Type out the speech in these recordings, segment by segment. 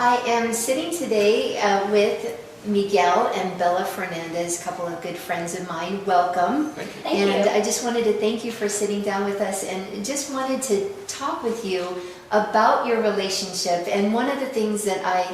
I am sitting today with Miguel and Bela Fernandez, a couple of good friends of mine. Welcome. Thank you. And I just wanted to thank you for sitting down with us and just wanted to talk with you about your relationship. And one of the things that I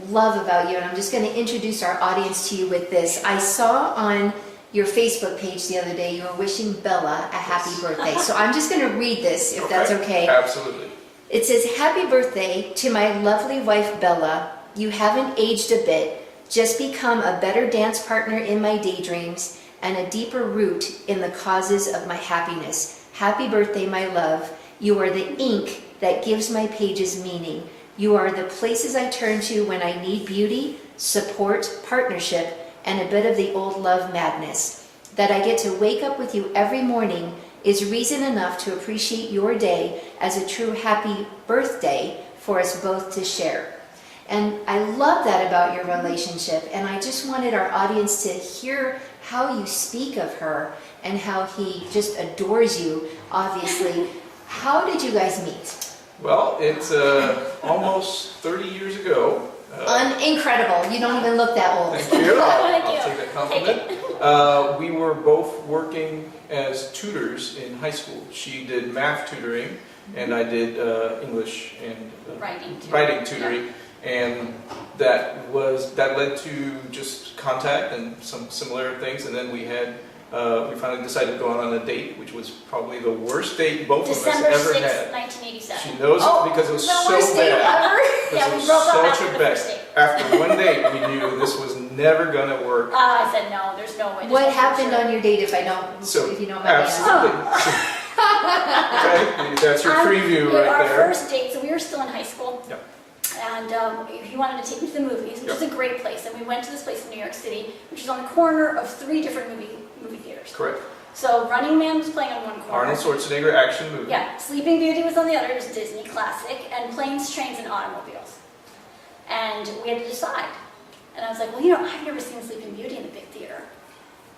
love about you, and I'm just going to introduce our audience to you with this. I saw on your Facebook page the other day you were wishing Bela a happy birthday. So I'm just going to read this, if that's okay. Absolutely. It says, "Happy birthday to my lovely wife Bela. You haven't aged a bit. Just become a better dance partner in my daydreams and a deeper root in the causes of my happiness. Happy birthday, my love. You are the ink that gives my pages meaning. You are the places I turn to when I need beauty, support, partnership, and a bit of the old love madness. That I get to wake up with you every morning is reason enough to appreciate your day as a true happy birthday for us both to share." And I love that about your relationship, and I just wanted our audience to hear how you speak of her and how he just adores you, obviously. How did you guys meet? Well, it's almost 30 years ago. Incredible. You don't even look that old. Thank you. Thank I'll you. take that compliment. We were both working as tutors in high school. She did math tutoring, and I did English and writing tutoring. And that led to just contact and some similar things. And then we finally decided to go on a date, which was probably the worst date both of us December ever 6th, had. 1987. She knows it because it was so worst date bad. ever? Yeah, we Because it was broke up such after a the bad. first date. After one date, we knew this was never gonna work. I said no, there's no way. What happened on your date, if you know my Absolutely. Okay, that's your preview right Our there. first date, so we were still in high school. Yep. And he wanted to take me to the movies, which Yep. is a great place. And we went to this place in New York City, which is on the corner of 3 different movie theaters. Correct. So Running Man was playing on one corner. Arnold Schwarzenegger action movie. Yeah, Sleeping Beauty was on the other, it was Disney classic, and Planes, Trains, and Automobiles. And we had to decide. And I was like, well, I've never seen Sleeping Beauty in the big theater.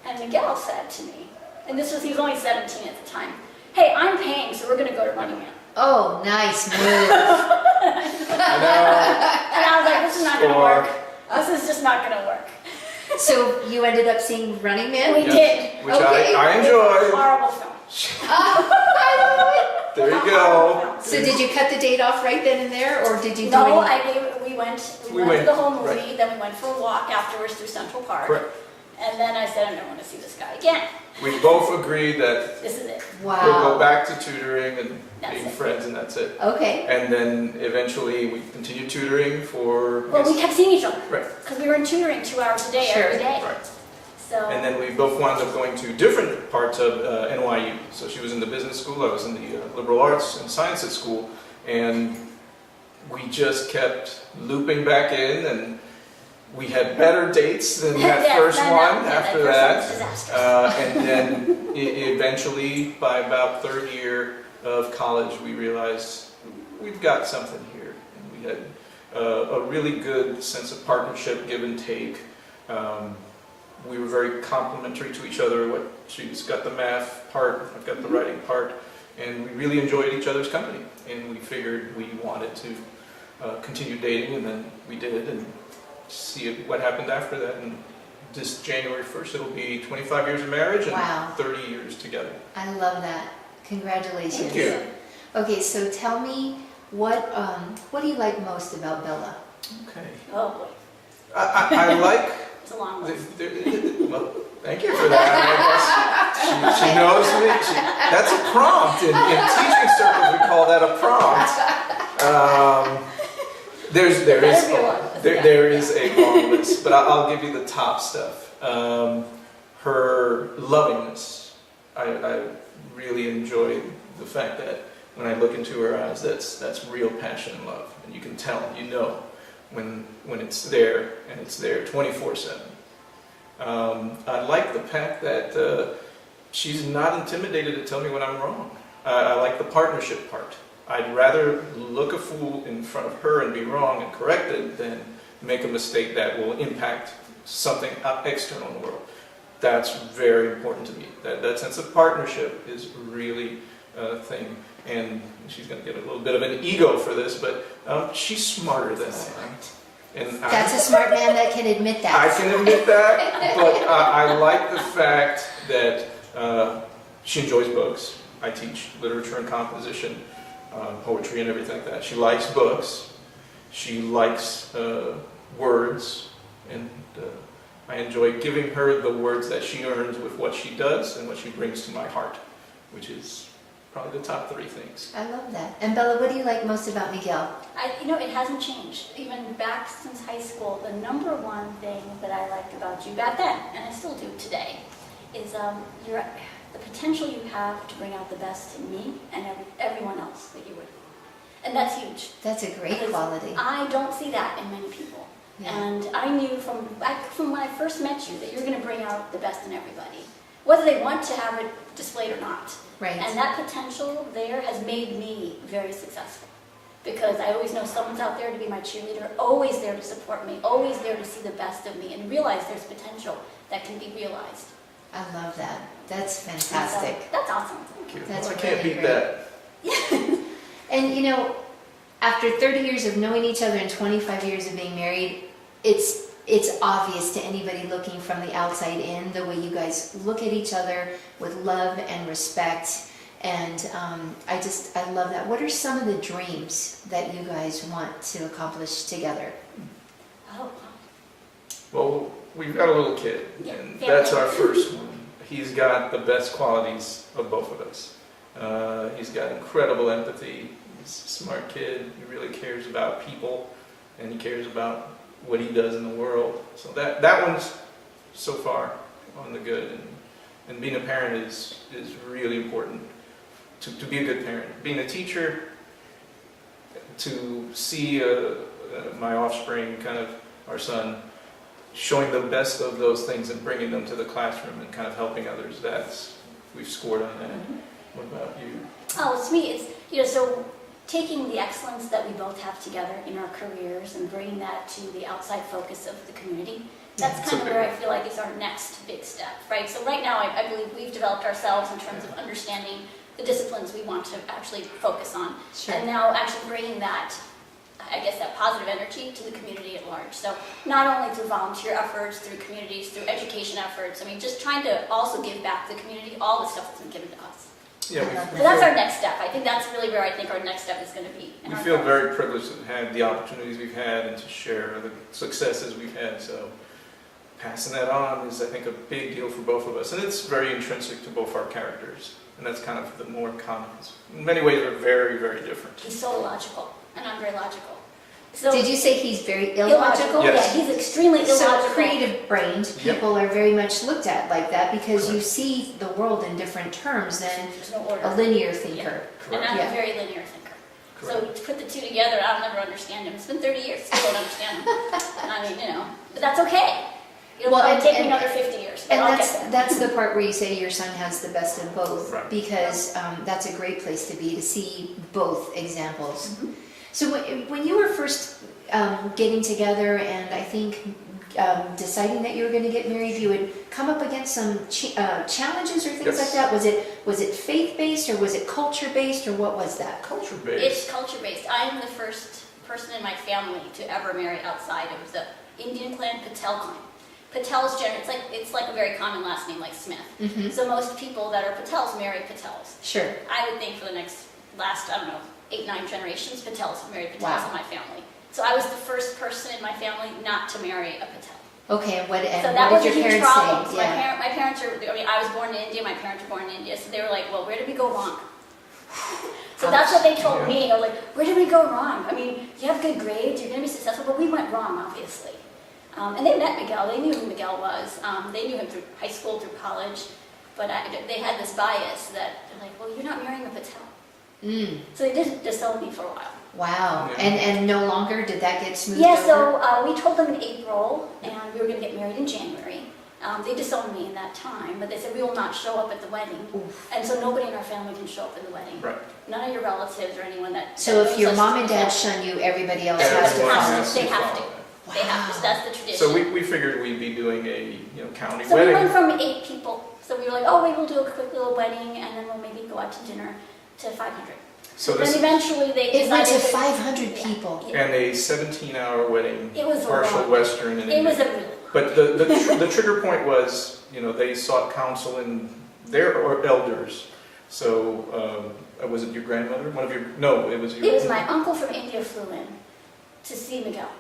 And Miguel said to me, and he was only 17 at the time, "Hey, I'm paying, so we're going to go to Running Man." Oh, nice move. I know. And I was like, this is not going to work. This is just not going to work. So you ended up seeing Running Man? We Yes, did. which Okay. I It's a enjoyed. horrible film. I love There you Horrible go. film. it. So did you cut the date off right then and there, or did you do No, any? we went to went, the whole movie, right. then we went for a walk afterwards through Central Park. Correct. And then I said, I don't want to see this guy again. We both agreed that This is it. we'll go Wow. back to tutoring and That's being it. friends, and that's it. Okay. And then eventually we continued tutoring for. Well, we kept seeing each other. Right. Because we were in tutoring 2 hours a day, Sure. every day. Right. So, And then we both wound up going to different parts of NYU. So she was in the business school, I was in the liberal arts and sciences school, and we just kept looping back in, and we had better dates than that Yeah, first no, one yeah, after that that. first one was disastrous. And then eventually, by about third year of college, we realized we've got something here. And we had a really good sense of partnership, give and take. We were very complementary to each other. She's got the math part, I've got the writing part, and we really enjoyed each other's company. And we figured we wanted to continue dating, and then we did, and see what happened after that. And this January 1st, it'll be 25 years of marriage and Wow. 30 years together. I love that. Congratulations. Thank you. Okay, so tell me what do you like most about Bela? Okay. Oh boy, I like. it's a long list. Well, thank you for that. I guess she knows me. That's a prompt. In teaching circles, we call that a prompt. There is a long list, but I'll give you the top stuff. Her lovingness. I really enjoy the fact that when I look into her eyes, that's real passion and love, and you can tell, when it's there, and it's there 24/7. I like the fact that she's not intimidated to tell me when I'm wrong. I like the partnership part. I'd rather look a fool in front of her and be wrong and corrected than make a mistake that will impact something external in the world. That's very important to me. That sense of partnership is really a thing. And she's going to get a little bit of an ego for this, but she's smarter than I am. And That's a smart man that can admit that. I can admit that, but I like the fact that she enjoys books. I teach literature and composition, poetry and everything like that. She likes books. She likes words, and I enjoy giving her the words that she earns with what she does and what she brings to my heart, which is probably the top 3 things. I love that. And Bella, what do you like most about Miguel? It hasn't changed. Even back since high school, the number one thing that I liked about you back then, and I still do today, is the potential you have to bring out the best in me and everyone else that you would. And that's huge. That's a great Because quality. I don't see that in many people. Yeah. And I knew from when I first met you that you're going to bring out the best in everybody, whether they want to have it displayed or not. Right. And that potential there has made me very successful, because I always know someone's out there to be my cheerleader, always there to support me, always there to see the best of me and realize there's potential that can be realized. I love that. That's And fantastic. so, that's awesome. Thank you. That's Well, I can't really beat great. that. And you know, after 30 years of knowing each other and 25 years of being married, it's obvious to anybody looking from the outside in the way you guys look at each other with love and respect. And I love that. What are some of the dreams that you guys want to accomplish together? Oh, Well, we've got a little kid, Yeah, and family. that's our first one. He's got the best qualities of both of us. He's got incredible empathy. He's a smart kid. He really cares about people, and he cares about what he does in the world. So that one's so far on the good. And being a parent is really important to be a good parent. Being a teacher, to see my offspring, kind of our son, showing the best of those things and bringing them to the classroom and kind of helping others, we've scored on that. Mhm. What about you? Oh, it's me. It's so taking the excellence that we both have together in our careers and bringing that to the outside focus of the community. That's That's kind a of big where I one. feel like is our next big step, right? So right now, I believe we've developed ourselves in terms of understanding the disciplines we want to actually focus on, Sure. and now actually bringing that, I guess, that positive energy to the community at large. So not only through volunteer efforts, through communities, through education efforts, I mean, just trying to also give back to the community all the stuff that's been given to us. Yeah, So that's our next step. I think that's really where I think our next step is going to be. in we our feel growth. very privileged to have the opportunities we've had and to share the successes we've had. So passing that on is, I think, a big deal for both of us. And it's very intrinsic to both our characters. And that's kind of the more common. In many ways, they're very, very different. He's so illogical, and I'm very logical. So Did you say he's very illogical? Yes. Yeah, he's extremely So illogical. creative-brained Yep. people are very much looked at like that because you Correct. see the world in different terms than There's no order. a linear thinker. And I'm Yeah. a very linear thinker. Correct. So to put the two together, I'll never understand him. It's been 30 years, still don't understand him. I mean, but that's okay. It'll Well, probably and- take me and- another 50 years, but And I'll that's get there. that's the part where you say your son has the best of both, Right. because that's a great place to be, to see both examples. Mhm. So when you were first getting together and I think deciding that you were going to get married, you would come up against some challenges or things Yes. like that. Was it faith-based or was it culture-based or what was that? Culture-based. It's culture-based. I am the first person in my family to ever marry outside of the Indian clan, Patel clan. Patel's it's like a very common last name, like Smith. Mm-hmm. So most people that are Patels marry Patels. Sure. I would think for the last, 8, 9 generations, Patels married Patels Wow. in my family. So I was the first person in my family not to marry a Patel. Okay, and what So that was did a your huge parents problem. say? So my parents I was born in India, my parents were born in India, so they were like, well, where did we go wrong? So that's what they told me. They were like, where did we go wrong? I mean, you have good grades, you're going to be successful, but we went wrong, obviously. And they met Miguel. They knew who Miguel was. They knew him through high school, through college. But they had this bias that they're like, well, you're not marrying a Patel. Mm, So they did disown me for a while. wow. Yeah. And no longer did that get smoothed Yeah, over? so we told them in April, and we were going to get married in January. They disowned me in that time, but they said, we will not show up at the wedding. Oof. And so nobody in our family can show up in the wedding. Right. None of your relatives or anyone that... So that if your knows mom us and to dad the shun you, everybody else Everyone has to Everyone has follow. has They have follow to. that. They have to. That's the tradition. So we figured we'd be doing a county So we wedding. went from 8 people. So we were like, oh, maybe we'll do a quick little wedding, and then we'll maybe go out to dinner to 500. So Then this, eventually they It went decided to that- 500 people. Yeah. and a 17-hour wedding, It was a partial long- Western and It was Indian. a really But the trigger point was, they sought counsel in their elders. So, was it your grandmother? No, it was your... It was my uncle from India flew in to see Miguel,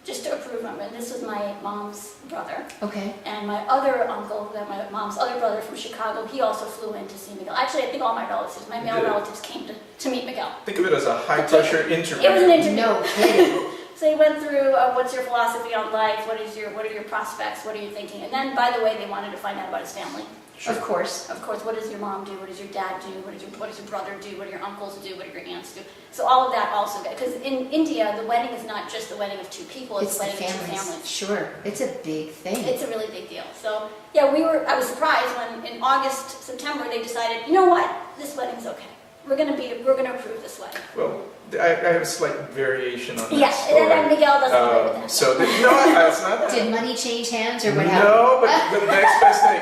just to approve him. And this was my mom's brother. Okay. And my other uncle, my mom's other brother from Chicago, he also flew in to see Miguel. Actually, I think all my relatives, my male Did. relatives came to meet Miguel. Think of it as a high-pressure interview. It was an interview. No kidding. So he went through, what's your philosophy on life? What are your prospects? What are you thinking? And then, by the way, they wanted to find out about his family. Sure. Of course. Of course, what does your mom do? What does your dad do? What does your brother do? What do your uncles do? What do your aunts do? So all of that also, because in India, the wedding is not just the wedding of two people, it's It's the the wedding of two families. families. Sure. It's a big thing. It's a really big deal. So yeah, I was surprised when in August, September, they decided, you know what? This wedding's okay. We're gonna approve this wedding. Well, I have a slight variation on that Yes, story. and Miguel doesn't agree with that. So, you know what? It's not that. Did money change hands or what happened? No, but the next best thing,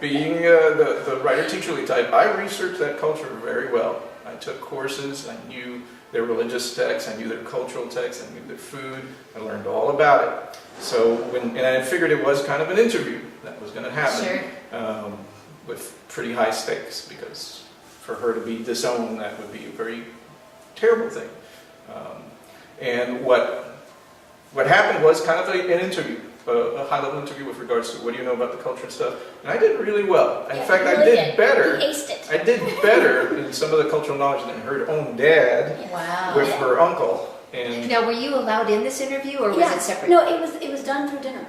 being the writer-teacherly type, I researched that culture very well. I took courses, I knew their religious texts, I knew their cultural texts, I knew their food, I learned all about it. So, and I figured it was kind of an interview that was going to happen. Sure. With pretty high stakes, because for her to be disowned, that would be a very terrible thing. And what happened was kind of an interview, a high-level interview with regards to what do you know about the culture and stuff. And I did really well. In Yeah, fact, you I really did better. He aced it. I did better in some of the cultural knowledge than her own dad Yeah. Wow. with her uncle. And Now, were you allowed in this interview or was Yeah. it separate? No, it was done through dinner.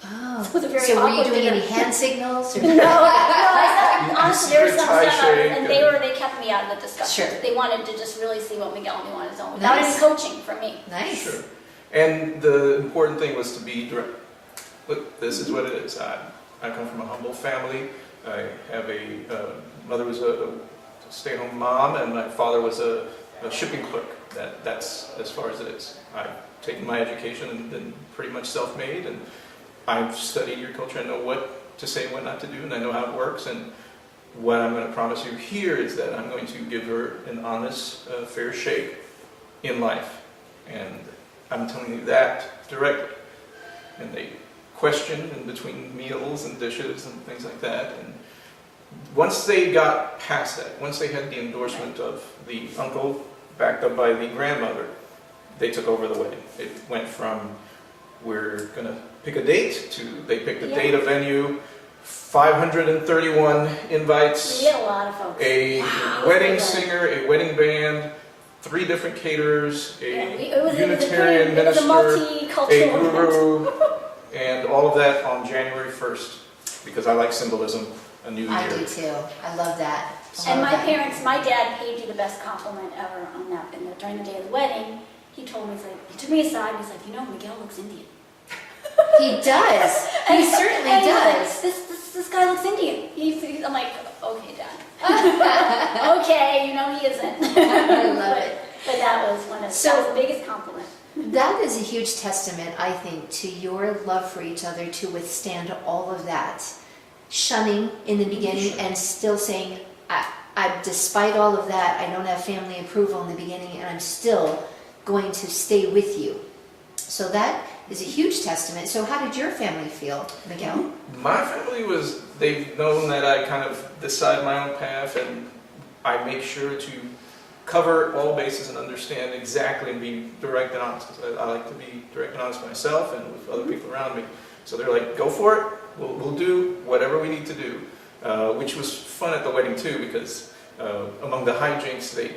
Oh. It was a very So were you awkward doing dinner. any hand signals? Or? Honestly, there was some Secret stuff, tie and shake they kept me out of the discussion. Sure. They wanted to just really see what Miguel knew on his own, without Nice. any coaching from me. Nice. sure. And the important thing was to be direct. Look, this is what it is. I come from a humble family. I have mother was a stay-at-home mom, and my father was a shipping clerk. That's as far as it is. I've taken my education and been pretty much self-made, and I've studied your culture. I know what to say and what not to do, and I know how it works. And what I'm going to promise you here is that I'm going to give her an honest, fair shake in life. And I'm telling you that directly. And they questioned in between meals and dishes and things like that. And once they got past that, once they had the endorsement of the uncle backed up by the grandmother, they took over the wedding. It went from we're going to pick a date to they picked a date, a venue, 531 invites, We had a lot of folks. a wedding singer, a wedding band, 3 different caterers, It was Unitarian a minister, a multicultural event. guru, and all of that on January 1st, because I like symbolism, a new year. I do too. I love that. I And love my that. parents, my dad paid you the best compliment ever on that. And during the day of the wedding, he told me, he took me aside and he's like, Miguel looks Indian. He does. He certainly and he's does. like, this guy looks Indian. I'm like, okay, Dad. Okay, he isn't. I love it. But that was that was the biggest compliment. That is a huge testament, I think, to your love for each other to withstand all of that. Shunning in the beginning and still saying, despite all of that, I don't have family approval in the beginning and I'm still going to stay with you. So that is a huge testament. So how did your family feel, Miguel? My family they've known that I kind of decide my own path, and I make sure to cover all bases and understand exactly and be direct and honest. I like to be direct and honest with myself and with other people around me. So they're like, go for it. We'll do whatever we need to do, which was fun at the wedding too, because among the hijinks, they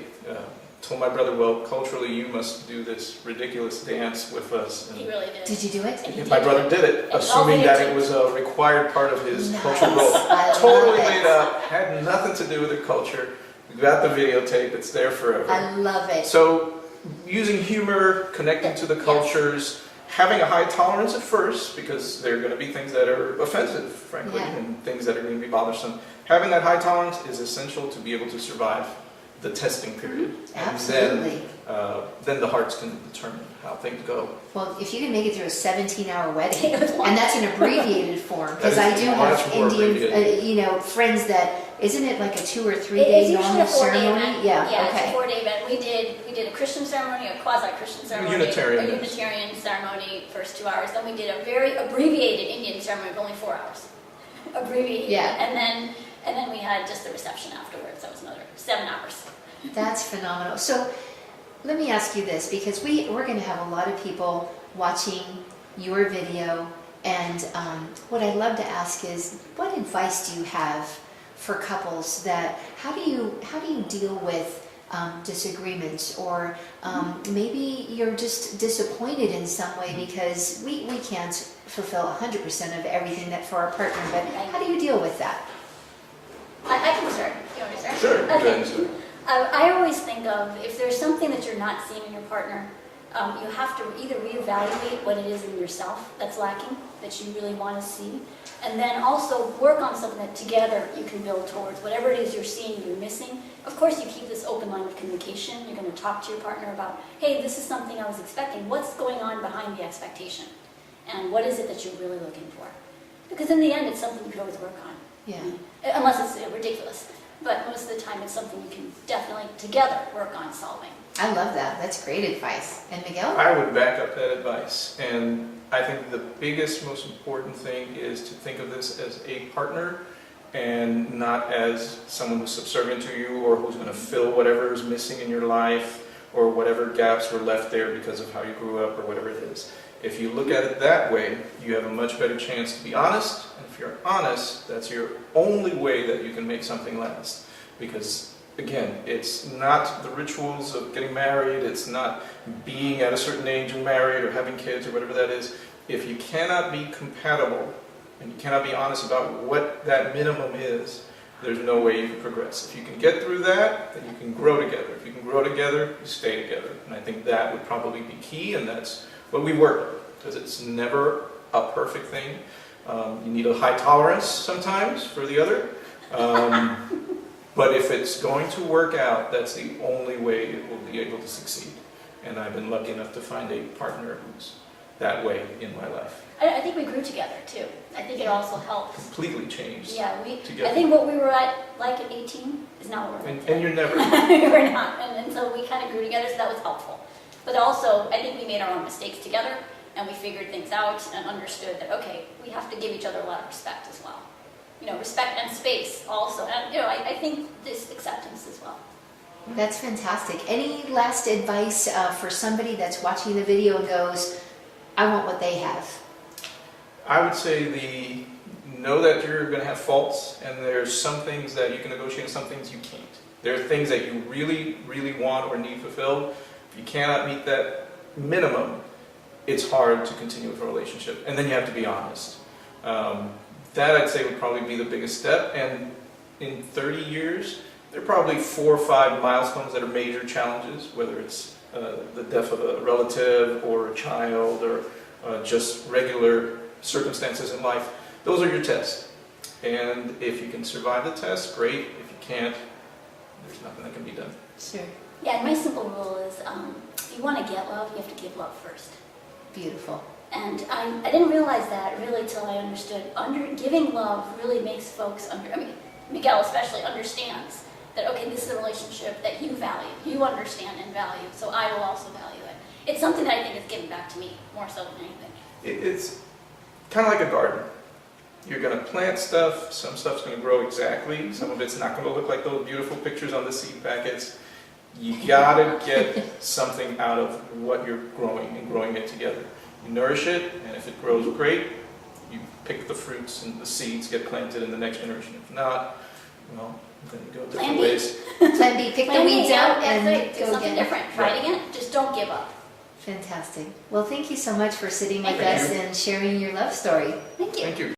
told my brother, well, culturally, you must do this ridiculous dance with us. He really did. Did you do it? And he My did. brother did it, And assuming all that they it was a required part of his Nice. cultural role. I Totally love made it. up, had nothing to do with the culture. We got the videotape, it's there forever. I love it. So, using humor, connecting to the cultures, having a high tolerance at first, because there are going to be things that are offensive, frankly, Yeah. and things that are going to be bothersome. Having that high tolerance is essential to be able to survive the testing period. Absolutely. And then the hearts can determine how things go. Well, if you can make it through a 17-hour wedding, It was long. and that's an abbreviated form, because I That is do much have more Indian, abbreviated. friends that isn't it like a 2 or 3 It's day usually normal a 4-day ceremony? event. Yeah, It's a okay. 4-day event. We did a Christian ceremony, a quasi-Christian ceremony, Unitarian. a Unitarian ceremony, first 2 hours. Then we did a very abbreviated Indian ceremony of only 4 hours. Abbreviated. Yeah. And then we had just the reception afterwards. That was another 7 hours. That's phenomenal. So let me ask you this, because we're going to have a lot of people watching your video, and what I'd love to ask is, what advice do you have for couples that, how do you deal with disagreements, or maybe you're just disappointed in some way because we can't fulfill 100% of everything that for our partner, but how do you deal with that? I can start. You want me to start? Sure, go Okay. ahead, sir. I always think of, if there's something that you're not seeing in your partner, you have to either reevaluate what it is in yourself that's lacking, that you really want to see, and then also work on something that together you can build towards. Whatever it is you're seeing you're missing, of course you keep this open line of communication. You're going to talk to your partner about, hey, this is something I was expecting. What's going on behind the expectation? And what is it that you're really looking for? Because in the end, it's something you can always work on. Yeah. Unless it's ridiculous. But most of the time, it's something you can definitely together work on solving. I love that. That's great advice. And Miguel? I would back up that advice, and I think the biggest, most important thing is to think of this as a partner and not as someone who's subservient to you or who's going to fill whatever is missing in your life or whatever gaps were left there because of how you grew up or whatever it is. If you look at it that way, you have a much better chance to be honest, and if you're honest, that's your only way that you can make something last. Because again, it's not the rituals of getting married, it's not being at a certain age and married or having kids or whatever that is. If you cannot be compatible and you cannot be honest about what that minimum is, there's no way you can progress. If you can get through that, then you can grow together. If you can grow together, you stay together. And I think that would probably be key, and that's what we work on, because it's never a perfect thing. You need a high tolerance sometimes for the other. But if it's going to work out, that's the only way it will be able to succeed. And I've been lucky enough to find a partner who's that way in my life. I think we grew together too. I think it also helps. Completely changed. Yeah, together. I think what we were like at 18 is not what we're at. And you're never. We're not. And so we kind of grew together, so that was helpful. But also, I think we made our own mistakes together, and we figured things out and understood that, okay, we have to give each other a lot of respect as well. You know, respect and space also. And, you know, I think this acceptance as well. That's fantastic. Any last advice for somebody that's watching the video and goes, I want what they have? I would say know that you're going to have faults, and there's some things that you can negotiate and some things you can't. There are things that you really, really want or need fulfilled. If you cannot meet that minimum, it's hard to continue with a relationship. And then you have to be honest. That I'd say would probably be the biggest step. And in 30 years, there are probably 4 or 5 milestones that are major challenges, whether it's the death of a relative or a child or just regular circumstances in life. Those are your tests. And if you can survive the test, great. If you can't, there's nothing that can be done. Sure. Yeah, and my simple rule is, if you want to get love, you have to give love first. Beautiful. And I didn't realize that really till I understood. Giving love really makes folks, Miguel especially understands that, okay, this is a relationship that you value, you understand and value, so I will also value it. It's something that I think is given back to me more so than anything. It's kind of like a garden. You're going to plant stuff, some stuff's going to grow exactly, some of it's not going to look like those beautiful pictures on the seed packets. You got to get something out of what you're growing and growing it together. You nourish it, and if it grows great, you pick the fruits and the seeds get planted in the next generation. If not, well, then you go different ways. Plan B, pick the weeds out and do go something again. different. Try it again. Just don't give up. Fantastic. Well, thank you so much for sitting with Thank us you. and sharing your love story. Thank you. Thank you.